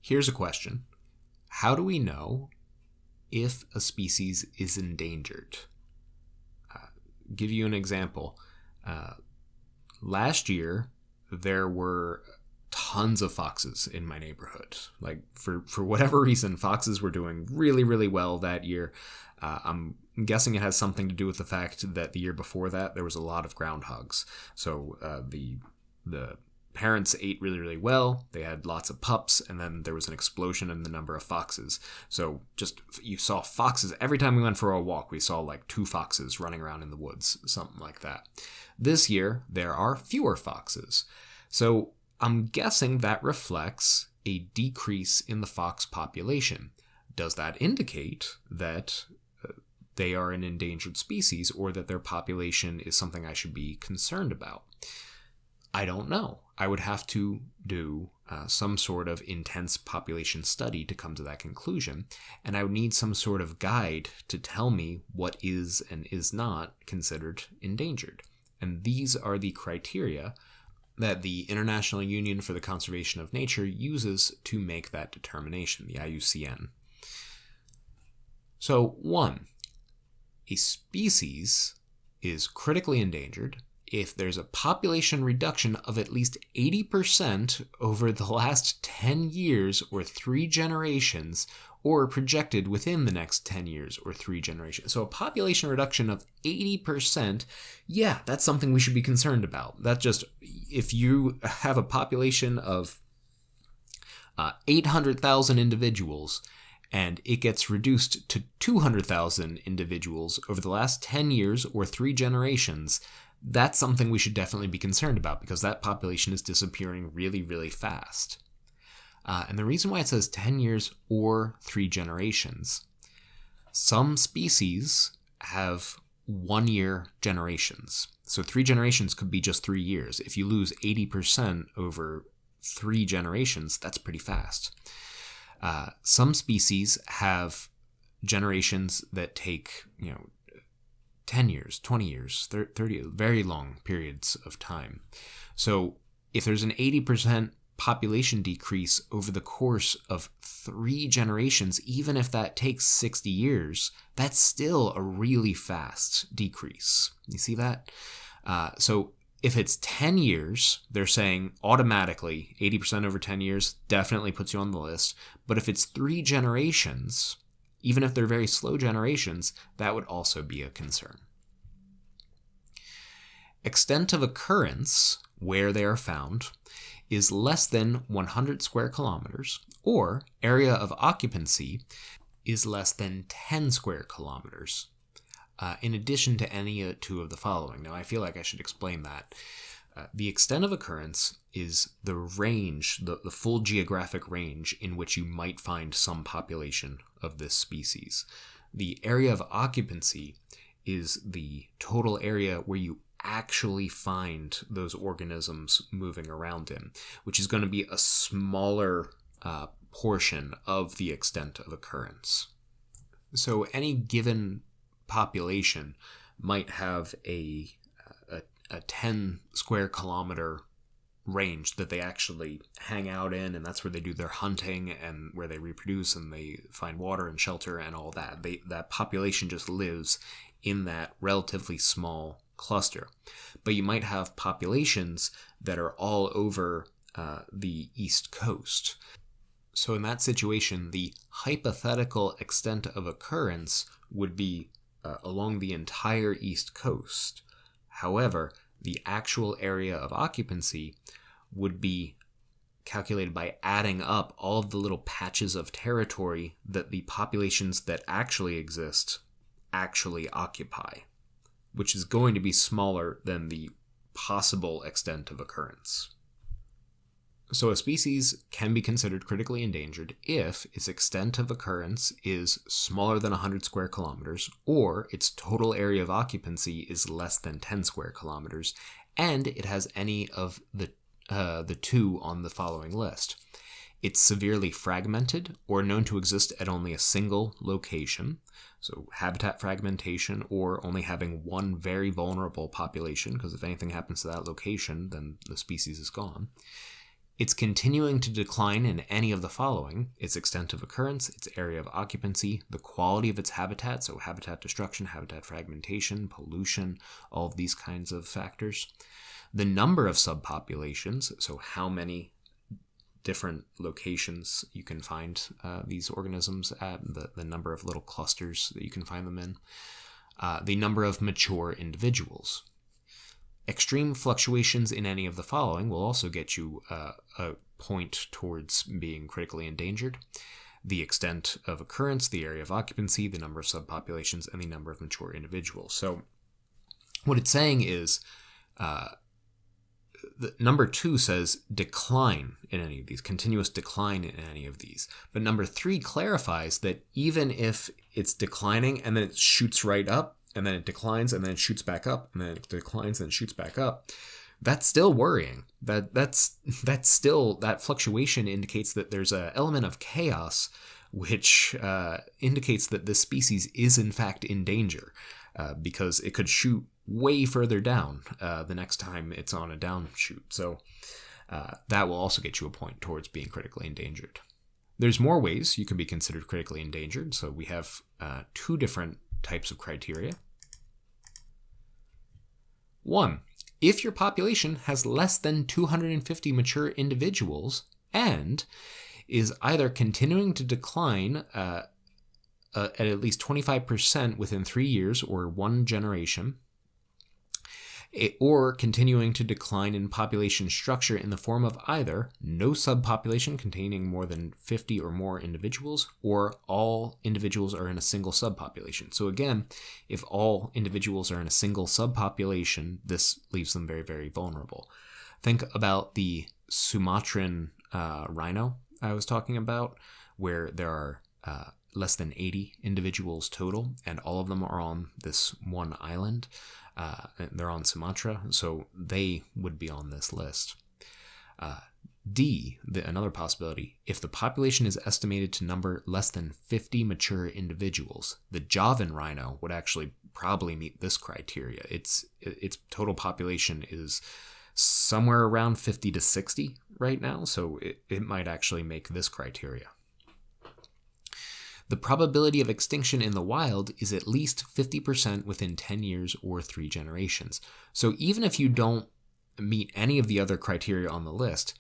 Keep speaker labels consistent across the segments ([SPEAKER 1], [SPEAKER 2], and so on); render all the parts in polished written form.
[SPEAKER 1] Here's a question. How do we know if a species is endangered? Give you an example. Last year, there were tons of foxes in my neighborhood. Like, for whatever reason, foxes were doing really, really well that year. I'm guessing it has something to do with the fact that the year before that, there was a lot of groundhogs. So the parents ate really, really well. They had lots of pups, and then there was an explosion in the number of foxes. So you saw foxes. Every time we went for a walk, we saw like 2 foxes running around in the woods, something like that. This year, there are fewer foxes. So I'm guessing that reflects a decrease in the fox population. Does that indicate that they are an endangered species, or that their population is something I should be concerned about? I don't know. I would have to do some sort of intense population study to come to that conclusion, and I would need some sort of guide to tell me what is and is not considered endangered. And these are the criteria that the International Union for the Conservation of Nature uses to make that determination, the IUCN. So, 1. A species is critically endangered if there's a population reduction of at least 80% over the last 10 years or 3 generations, or projected within the next 10 years or 3 generations. So a population reduction of 80%, yeah, that's something we should be concerned about. That just, if you have a population of 800,000 individuals, and it gets reduced to 200,000 individuals over the last 10 years or 3 generations, that's something we should definitely be concerned about, because that population is disappearing really, really fast. And the reason why it says 10 years or 3 generations, some species have 1-year generations. So 3 generations could be just 3 years. If you lose 80% over 3 generations, that's pretty fast. Some species have generations that take, 10 years, 20 years, 30, very long periods of time. So if there's an 80% population decrease over the course of 3 generations, even if that takes 60 years, that's still a really fast decrease. You see that? So if it's 10 years, they're saying automatically 80% over 10 years definitely puts you on the list. But if it's 3 generations, even if they're very slow generations, that would also be a concern. Extent of occurrence, where they are found, is less than 100 square kilometers, or area of occupancy is less than 10 square kilometers, in addition to any 2 of the following. Now, I feel like I should explain that. The extent of occurrence is the range, the full geographic range in which you might find some population of this species. The area of occupancy is the total area where you actually find those organisms moving around in, which is going to be a smaller portion of the extent of occurrence. So any given population might have a 10 square kilometer range that they actually hang out in, and that's where they do their hunting and where they reproduce and they find water and shelter and all that. That population just lives in that relatively small cluster. But you might have populations that are all over the East Coast. So in that situation, the hypothetical extent of occurrence would be along the entire East Coast. However, the actual area of occupancy would be calculated by adding up all of the little patches of territory that the populations that actually exist actually occupy, which is going to be smaller than the possible extent of occurrence. So a species can be considered critically endangered if its extent of occurrence is smaller than 100 square kilometers, or its total area of occupancy is less than 10 square kilometers, and it has any of the 2 on the following list. It's severely fragmented or known to exist at only a single location, so habitat fragmentation, or only having one very vulnerable population, because if anything happens to that location, then the species is gone. It's continuing to decline in any of the following: its extent of occurrence, its area of occupancy, the quality of its habitat, so habitat destruction, habitat fragmentation, pollution, all of these kinds of factors. The number of subpopulations, so how many different locations you can find these organisms at, the number of little clusters that you can find them in, the number of mature individuals. Extreme fluctuations in any of the following will also get you a point towards being critically endangered: the extent of occurrence, the area of occupancy, the number of subpopulations, and the number of mature individuals. So what it's saying is, the number 2 says decline in any of these, continuous decline in any of these. But number 3 clarifies that even if it's declining and then it shoots right up, and then it declines and then it shoots back up, and then it declines and shoots back up, that's still worrying. That's still, that fluctuation indicates that there's an element of chaos, which indicates that this species is in fact in danger, because it could shoot way further down the next time it's on a down shoot. So that will also get you a point towards being critically endangered. There's more ways you can be considered critically endangered. So we have 2 different types of criteria. 1, if your population has less than 250 mature individuals and is either continuing to decline at least 25% within 3 years or 1 generation, or continuing to decline in population structure in the form of either no subpopulation containing more than 50 or more individuals, or all individuals are in a single subpopulation. So again, if all individuals are in a single subpopulation, this leaves them very, very vulnerable. Think about the Sumatran rhino I was talking about, where there are less than 80 individuals total, and all of them are on this one island. They're on Sumatra, so they would be on this list. D, another possibility, if the population is estimated to number less than 50 mature individuals. The Javan rhino would actually probably meet this criteria. Its total population is somewhere around 50 to 60 right now, so it might actually make this criteria. The probability of extinction in the wild is at least 50% within 10 years or 3 generations. So even if you don't meet any of the other criteria on the list,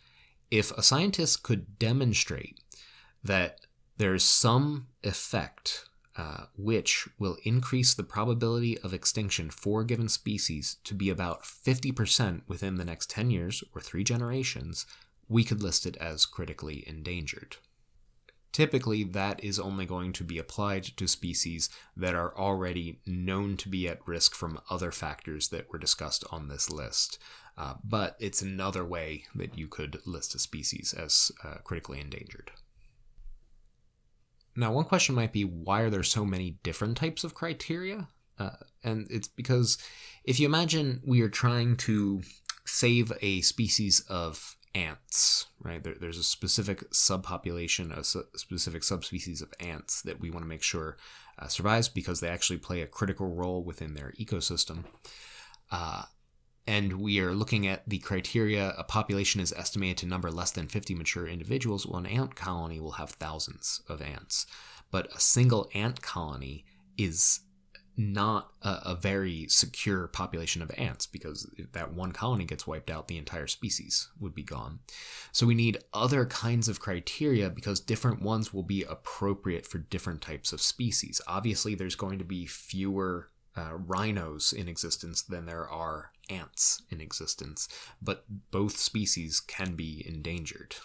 [SPEAKER 1] if a scientist could demonstrate that there's some effect which will increase the probability of extinction for a given species to be about 50% within the next 10 years or 3 generations, we could list it as critically endangered. Typically, that is only going to be applied to species that are already known to be at risk from other factors that were discussed on this list. But it's another way that you could list a species as critically endangered. Now, one question might be, why are there so many different types of criteria? And it's because if you imagine we are trying to save a species of ants, right? There's a specific subpopulation, a specific subspecies of ants that we want to make sure survives because they actually play a critical role within their ecosystem. And we are looking at the criteria, a population is estimated to number less than 50 mature individuals. Well, an ant colony will have thousands of ants, but a single ant colony is not a very secure population of ants, because if that one colony gets wiped out, the entire species would be gone. So we need other kinds of criteria because different ones will be appropriate for different types of species. Obviously, there's going to be fewer rhinos in existence than there are ants in existence, but both species can be endangered.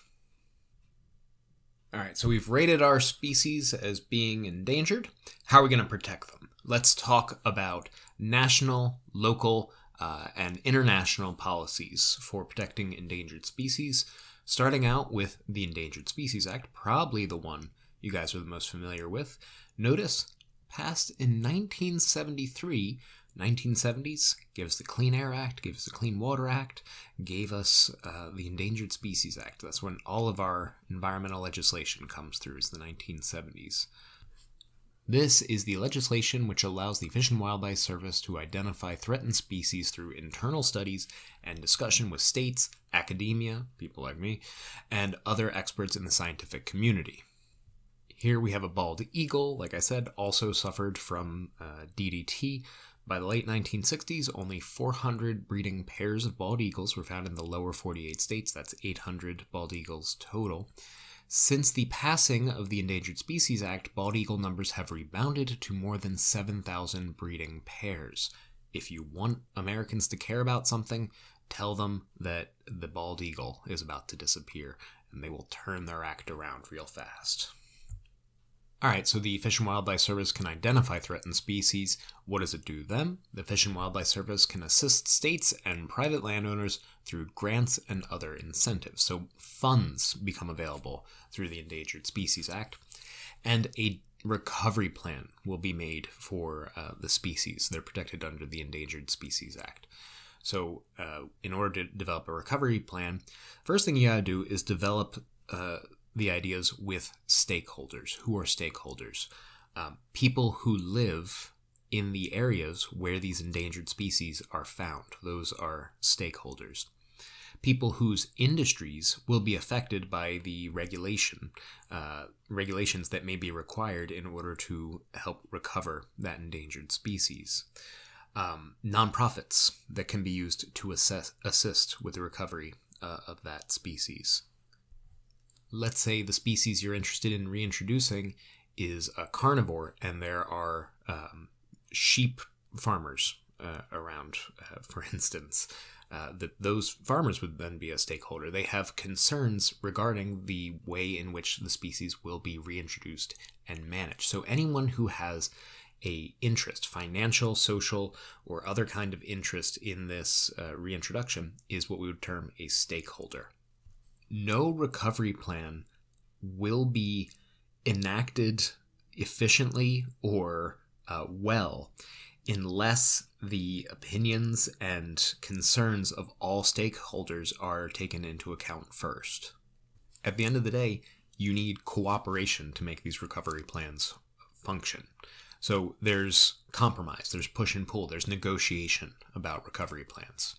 [SPEAKER 1] All right, so we've rated our species as being endangered. How are we going to protect them? Let's talk about national, local, and international policies for protecting endangered species, starting out with the Endangered Species Act, probably the one you guys are the most familiar with. Notice, passed in 1973, 1970s, gave us the Clean Air Act, gave us the Clean Water Act, gave us the Endangered Species Act. That's when all of our environmental legislation comes through, is the 1970s. This is the legislation which allows the Fish and Wildlife Service to identify threatened species through internal studies and discussion with states, academia, people like me, and other experts in the scientific community. Here we have a bald eagle, like I said, also suffered from DDT. By the late 1960s, only 400 breeding pairs of bald eagles were found in the lower 48 states. That's 800 bald eagles total. Since the passing of the Endangered Species Act, bald eagle numbers have rebounded to more than 7,000 breeding pairs. If you want Americans to care about something, tell them that the bald eagle is about to disappear, and they will turn their act around real fast. Alright, so the Fish and Wildlife Service can identify threatened species. What does it do then? The Fish and Wildlife Service can assist states and private landowners through grants and other incentives. So funds become available through the Endangered Species Act, and a recovery plan will be made for the species. They're protected under the Endangered Species Act. So in order to develop a recovery plan, first thing you gotta do is develop the ideas with stakeholders. Who are stakeholders? People who live in the areas where these endangered species are found. Those are stakeholders. People whose industries will be affected by the regulations that may be required in order to help recover that endangered species. Nonprofits that can be used to assist with the recovery of that species. Let's say the species you're interested in reintroducing is a carnivore, and there are sheep farmers around, for instance. Those farmers would then be a stakeholder. They have concerns regarding the way in which the species will be reintroduced and managed. So anyone who has a interest, financial, social, or other kind of interest in this reintroduction is what we would term a stakeholder. No recovery plan will be enacted efficiently or well unless the opinions and concerns of all stakeholders are taken into account first. At the end of the day, you need cooperation to make these recovery plans function. So there's compromise, there's push and pull, there's negotiation about recovery plans.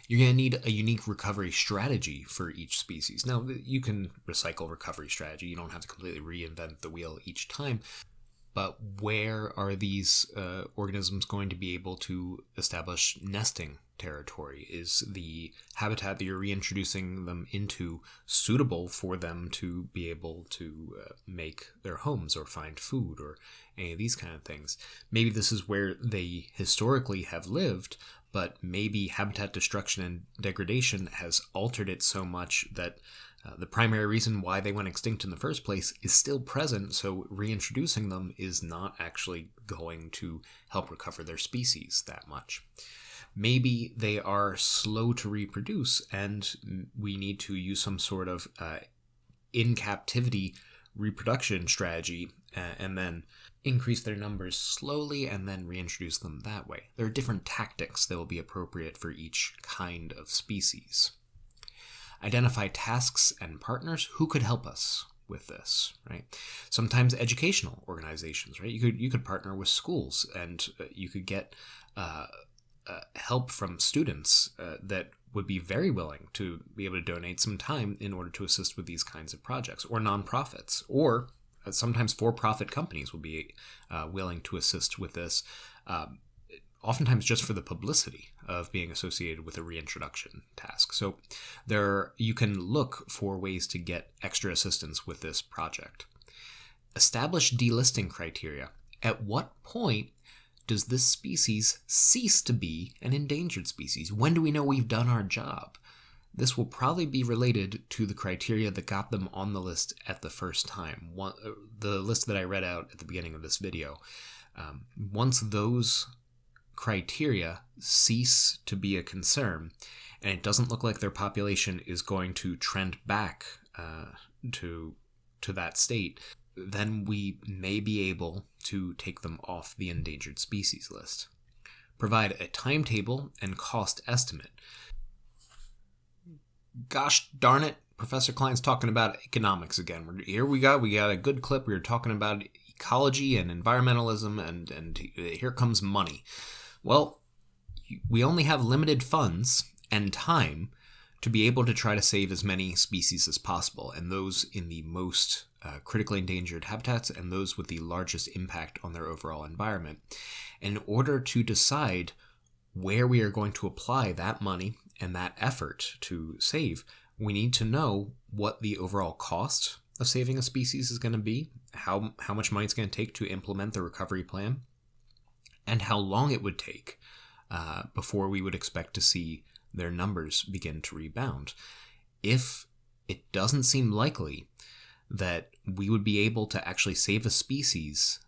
[SPEAKER 1] You're going to need a unique recovery strategy for each species. Now, you can recycle recovery strategy. You don't have to completely reinvent the wheel each time. But where are these organisms going to be able to establish nesting territory? Is the habitat that you're reintroducing them into suitable for them to be able to make their homes or find food or any of these kind of things? Maybe this is where they historically have lived, but maybe habitat destruction and degradation has altered it so much that the primary reason why they went extinct in the first place is still present, so reintroducing them is not actually going to help recover their species that much. Maybe they are slow to reproduce, and we need to use some sort of in-captivity reproduction strategy and then increase their numbers slowly and then reintroduce them that way. There are different tactics that will be appropriate for each kind of species. Identify tasks and partners who could help us with this, right? Sometimes educational organizations, right? You could partner with schools, and you could get help from students that would be very willing to be able to donate some time in order to assist with these kinds of projects, or nonprofits, or sometimes for-profit companies will be willing to assist with this, oftentimes just for the publicity of being associated with a reintroduction task. So you can look for ways to get extra assistance with this project. Establish delisting criteria. At what point does this species cease to be an endangered species? When do we know we've done our job? This will probably be related to the criteria that got them on the list at the first time. The list that I read out at the beginning of this video. Once those criteria cease to be a concern, and it doesn't look like their population is going to trend back to that state, then we may be able to take them off the endangered species list. Provide a timetable and cost estimate. Gosh darn it, Professor Klein's talking about economics again. We got a good clip. We were talking about ecology and environmentalism, and here comes money. Well, we only have limited funds and time to be able to try to save as many species as possible, and those in the most critically endangered habitats and those with the largest impact on their overall environment. In order to decide where we are going to apply that money and that effort to save, we need to know what the overall cost of saving a species is going to be, how much money it's going to take to implement the recovery plan, and how long it would take before we would expect to see their numbers begin to rebound. If it doesn't seem likely that we would be able to actually save a species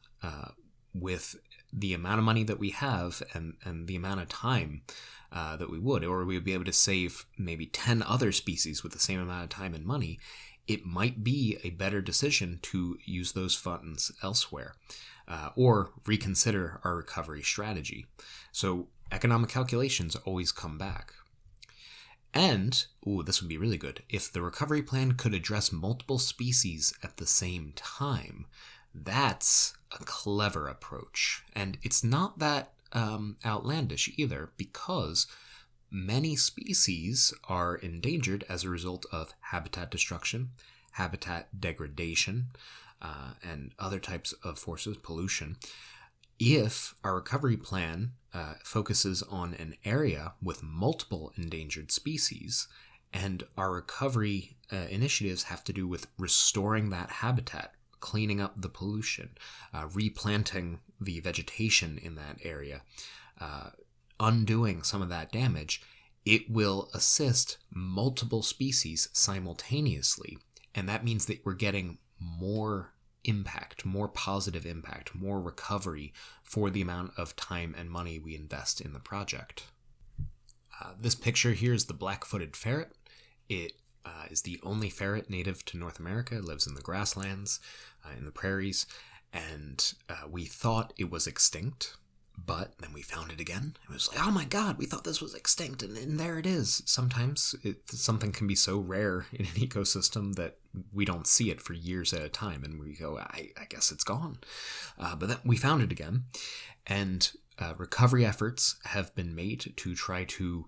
[SPEAKER 1] with the amount of money that we have and the amount of time that we would, or we would be able to save maybe 10 other species with the same amount of time and money, it might be a better decision to use those funds elsewhere or reconsider our recovery strategy. So economic calculations always come back. And, this would be really good, if the recovery plan could address multiple species at the same time. That's a clever approach. And it's not that outlandish either, because many species are endangered as a result of habitat destruction, habitat degradation, and other types of forces, pollution. If our recovery plan focuses on an area with multiple endangered species, and our recovery initiatives have to do with restoring that habitat, cleaning up the pollution, replanting the vegetation in that area, undoing some of that damage, it will assist multiple species simultaneously. And that means that we're getting more impact, more positive impact, more recovery for the amount of time and money we invest in the project. This picture here is the black-footed ferret. It is the only ferret native to North America. It lives in the grasslands, in the prairies, and we thought it was extinct, but then we found it again. It was like, oh my god, we thought this was extinct, and there it is. Sometimes something can be so rare in an ecosystem that we don't see it for years at a time, and we go, I guess it's gone. But then we found it again, and recovery efforts have been made to try to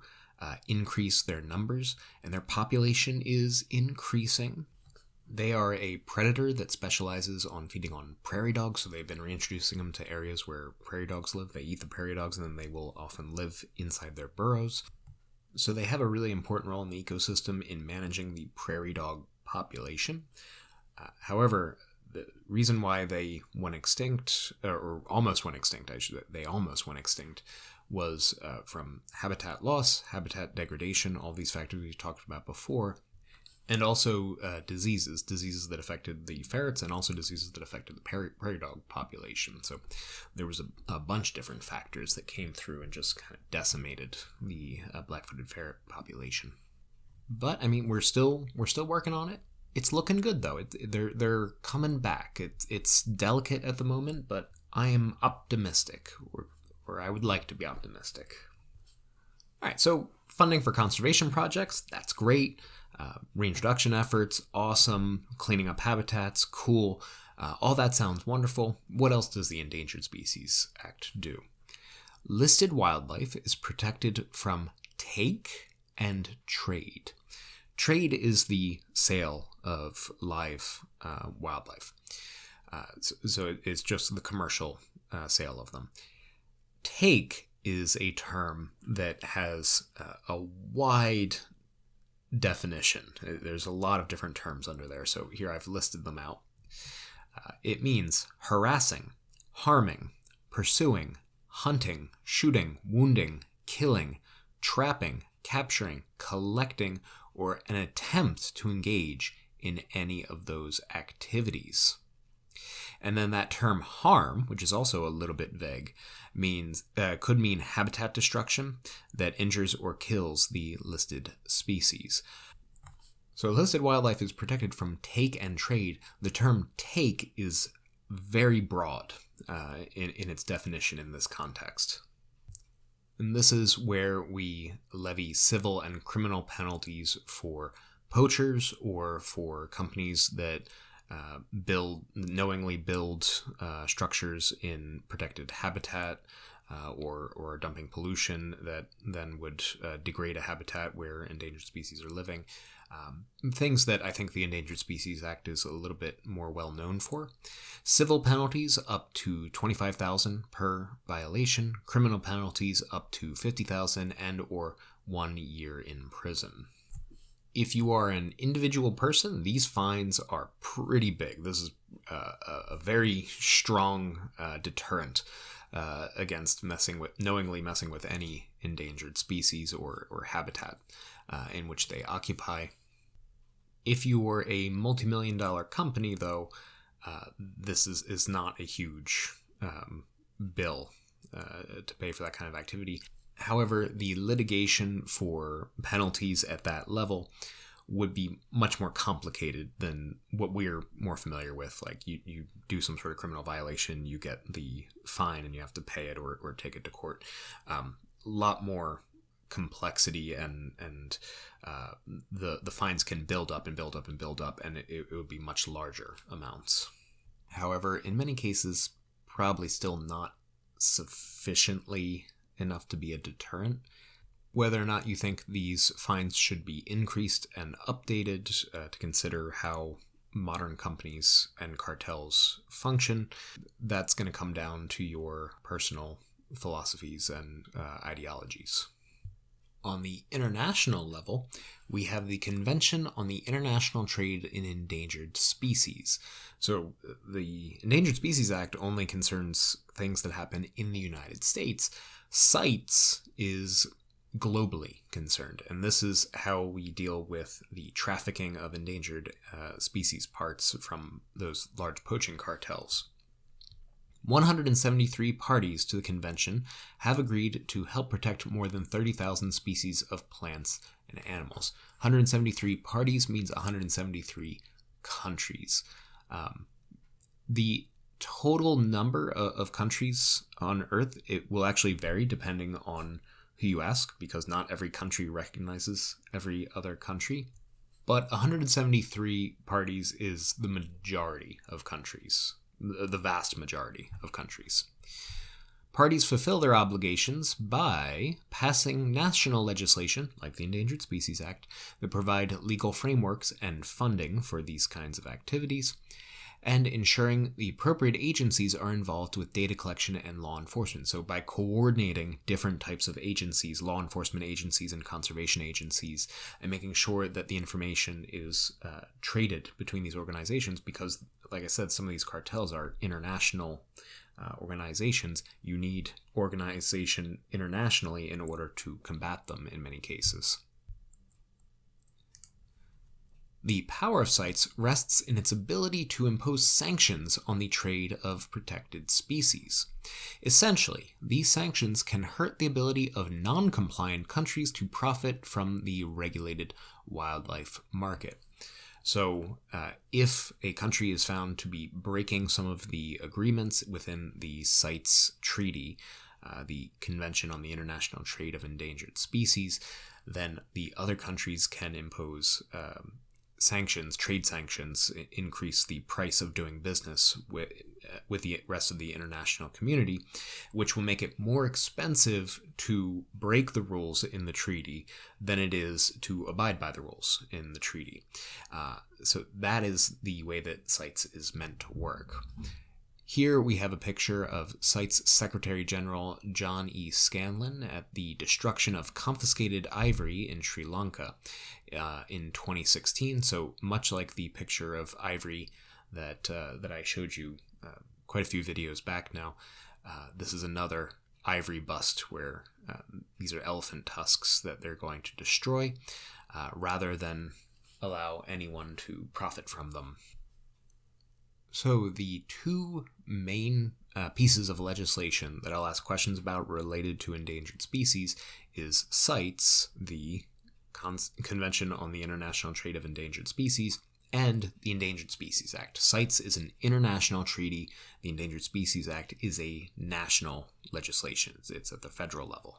[SPEAKER 1] increase their numbers, and their population is increasing. They are a predator that specializes on feeding on prairie dogs, so they've been reintroducing them to areas where prairie dogs live. They eat the prairie dogs, and then they will often live inside their burrows. So they have a really important role in the ecosystem in managing the prairie dog population. However, the reason why they went extinct, or almost went extinct, they almost went extinct, was from habitat loss, habitat degradation, all these factors we've talked about before, and also diseases that affected the ferrets, and also diseases that affected the prairie dog population. So there was a bunch of different factors that came through and just kind of decimated the black-footed ferret population. But I mean, we're still working on it. It's looking good though. They're coming back. It's delicate at the moment, but I am optimistic, or I would like to be optimistic. All right, so funding for conservation projects, that's great. Reintroduction efforts, awesome. Cleaning up habitats, cool. All that sounds wonderful. What else does the Endangered Species Act do? Listed wildlife is protected from take and trade. Trade is the sale of live wildlife. So it's just the commercial sale of them. Take is a term that has a wide definition. There's a lot of different terms under there, so here I've listed them out. It means harassing, harming, pursuing, hunting, shooting, wounding, killing, trapping, capturing, collecting, or an attempt to engage in any of those activities. And then that term harm, which is also a little bit vague, could mean habitat destruction that injures or kills the listed species. So listed wildlife is protected from take and trade. The term take is very broad in its definition in this context. And this is where we levy civil and criminal penalties for poachers or for companies that knowingly build structures in protected habitat, or dumping pollution that then would degrade a habitat where endangered species are living. Things that I think the Endangered Species Act is a little bit more well known for. Civil penalties up to $25,000 per violation. Criminal penalties up to $50,000 and or 1 year in prison. If you are an individual person, these fines are pretty big. This is a very strong deterrent against knowingly messing with any endangered species or habitat in which they occupy. If you were a multi-million-dollar company, though, this is not a huge bill to pay for that kind of activity. However, the litigation for penalties at that level would be much more complicated than what we're more familiar with. Like you do some sort of criminal violation, you get the fine and you have to pay it or take it to court. A lot more complexity and the fines can build up and build up and build up, and it would be much larger amounts. However, in many cases, probably still not sufficiently enough to be a deterrent. Whether or not you think these fines should be increased and updated to consider how modern companies and cartels function, that's going to come down to your personal philosophies and ideologies. On the international level, we have the Convention on the International Trade in Endangered Species. So the Endangered Species Act only concerns things that happen in the United States. CITES is globally concerned, and this is how we deal with the trafficking of endangered species parts from those large poaching cartels. 173 parties to the convention have agreed to help protect more than 30,000 species of plants and animals. 173 parties means 173 countries. The total number of countries on Earth, it will actually vary depending on who you ask, because not every country recognizes every other country. But 173 parties is the majority of countries, the vast majority of countries. Parties fulfill their obligations by passing national legislation, like the Endangered Species Act, that provide legal frameworks and funding for these kinds of activities, and ensuring the appropriate agencies are involved with data collection and law enforcement. So by coordinating different types of agencies, law enforcement agencies and conservation agencies, and making sure that the information is traded between these organizations, because, like I said, some of these cartels are international organizations. You need organization internationally in order to combat them in many cases. The power of CITES rests in its ability to impose sanctions on the trade of protected species. Essentially, these sanctions can hurt the ability of non-compliant countries to profit from the regulated wildlife market. So, if a country is found to be breaking some of the agreements within the CITES Treaty, the Convention on the International Trade of Endangered Species, then the other countries can impose sanctions, trade sanctions, increase the price of doing business with the rest of the international community, which will make it more expensive to break the rules in the treaty than it is to abide by the rules in the treaty. So that is the way that CITES is meant to work. Here we have a picture of CITES Secretary General John E. Scanlon at the destruction of confiscated ivory in Sri Lanka in 2016. So much like the picture of ivory that I showed you quite a few videos back now, this is another ivory bust where these are elephant tusks that they're going to destroy rather than allow anyone to profit from them. So the two main pieces of legislation that I'll ask questions about related to endangered species is CITES, the Convention on the International Trade of Endangered Species, and the Endangered Species Act. CITES is an international treaty. The Endangered Species Act is a national legislation. It's at the federal level.